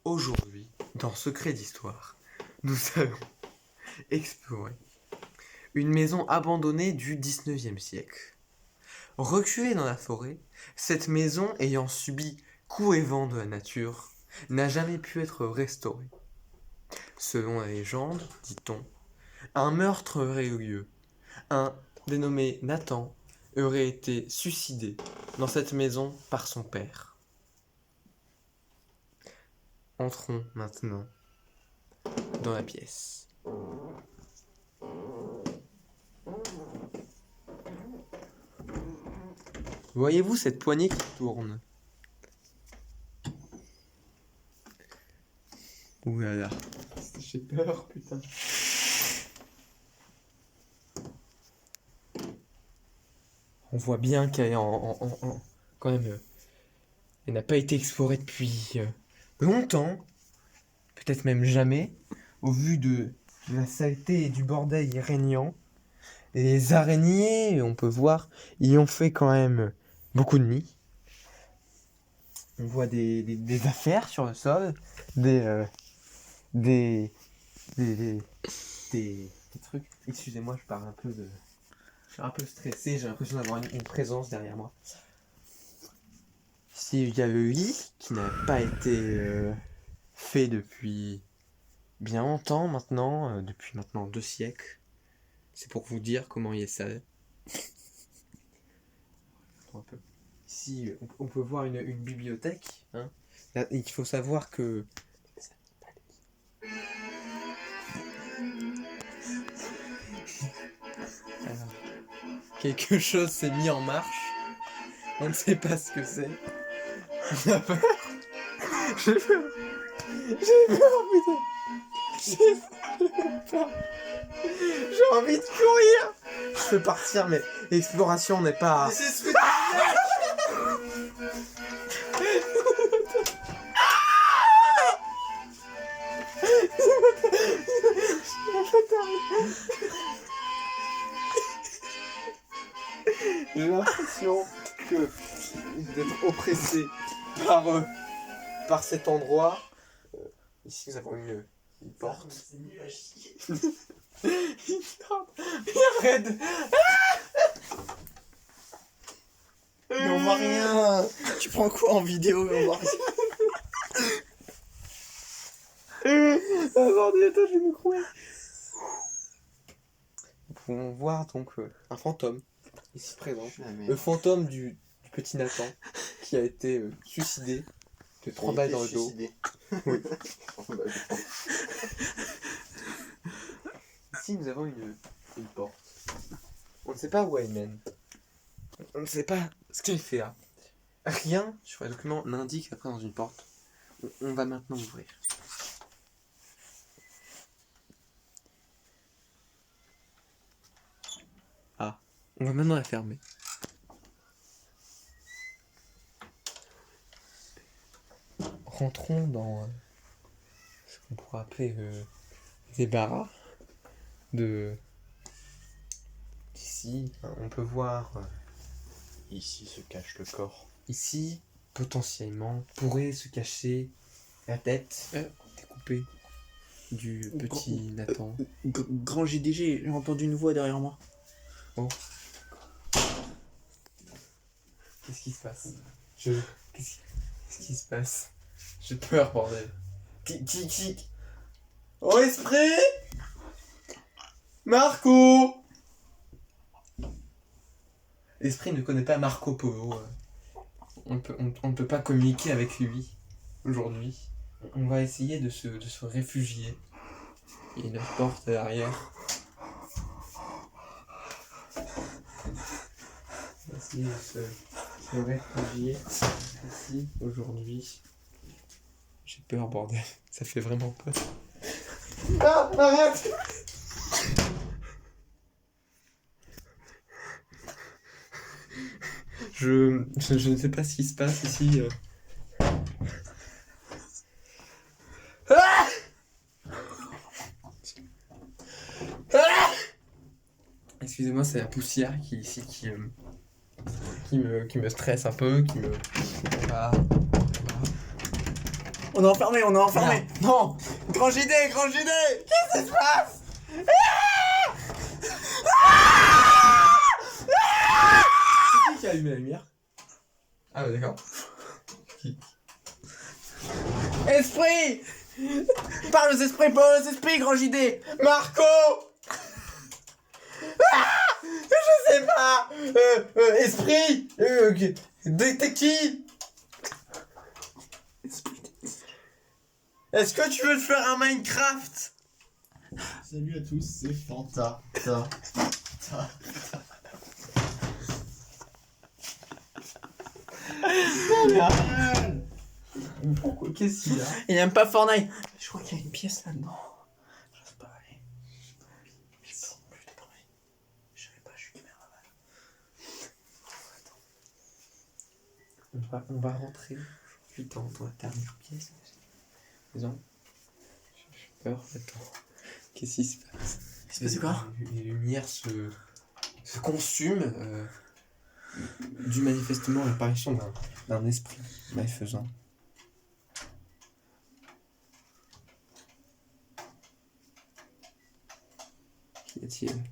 Aujourd'hui, dans Secret d'Histoire, nous allons explorer une maison abandonnée du 19e siècle. Reculée dans la forêt, cette maison ayant subi coups et vents de la nature, n'a jamais pu être restaurée. Selon la légende, dit-on, un meurtre aurait eu lieu. Un dénommé Nathan aurait été suicidé dans cette maison par son père. Entrons maintenant dans la pièce. Voyez-vous cette poignée qui tourne? Ouh là là, j'ai peur, putain. On voit bien qu'elle est quand même, elle n'a pas été explorée depuis longtemps, peut-être même jamais, au vu de la saleté et du bordel y régnant. Et les araignées, on peut voir, y ont fait quand même beaucoup de nids. On voit des affaires sur le sol, des trucs. Excusez-moi, je parle un peu de... Je suis un peu stressé, j'ai l'impression d'avoir une présence derrière moi. Ici, il y a le lit qui n'a pas été fait depuis bien longtemps maintenant, depuis maintenant 2 siècles. C'est pour vous dire comment il est sale. Ici, on peut voir une bibliothèque. Hein. Là, il faut savoir que... Alors, quelque chose s'est mis en marche. On ne sait pas ce que c'est. On a peur. J'ai peur. J'ai peur, putain. J'ai peur. J'ai envie de courir. Je peux partir, mais l'exploration n'est pas... J'ai l'impression que d'être oppressé par cet endroit. Ici, nous avons une porte. C'est nul à chier. Arrête. Mais on voit rien. Tu prends quoi en vidéo? Mais on voit rien. Attends, je vais me courir. Nous pouvons voir donc un fantôme ici présent. Le fantôme du petit Nathan qui a été suicidé de 3 balles dans le dos. Oui. Ici, nous avons une porte. On ne sait pas où elle mène. On ne sait pas ce qu'elle fait là. Rien sur les documents n'indique la présence d'une porte. On va maintenant ouvrir. Ah, on va maintenant la fermer. Rentrons dans ce qu'on pourrait appeler le débarras d'ici. On peut voir Ici se cache le corps. ici potentiellement pourrait se cacher la tête découpée du petit Nathan. Grand GDG, j'ai entendu une voix derrière moi. Oh. Qu'est-ce qui se passe? Qu'est-ce qui se passe? J'ai peur, bordel. Qui Oh, esprit! Marco! L'esprit ne connaît pas Marco Polo. On ne peut pas communiquer avec lui aujourd'hui. On va essayer de se réfugier. Il y a une porte à l'arrière. On va essayer de se réfugier ici aujourd'hui. J'ai peur, bordel. Ça fait vraiment peur. Ah, arrête! Je ne sais pas ce qui se passe ici. Ah! Ah! Excusez-moi, c'est la poussière qui me stresse un peu, qui me... Voilà. On est enfermé, on est enfermé. Merde. Non. Grand JD, grand JD. Qu'est-ce qui se passe? C'est qui qui a allumé la lumière? Ah ouais, d'accord. Esprit. Parle aux esprits, grand JD. Marco. Je sais pas. Esprit. T'es qui? Est-ce que tu veux te faire un Minecraft? Salut à tous, c'est Fanta. Pourquoi? Qu'est-ce qu'il y a? Il aime pas Fortnite. Je crois qu'il y a une pièce là-dedans. Je sais pas aller. Je sais pas plus de travail. Je savais pas, je suis caméraman. On va rentrer dans la dernière pièce. Maison. J'ai peur. Attends. Qu'est-ce qui se passe? Il se passe quoi? Les lumières se consument. Dû manifestement à l'apparition d'un esprit malfaisant. Qu'y a-t-il?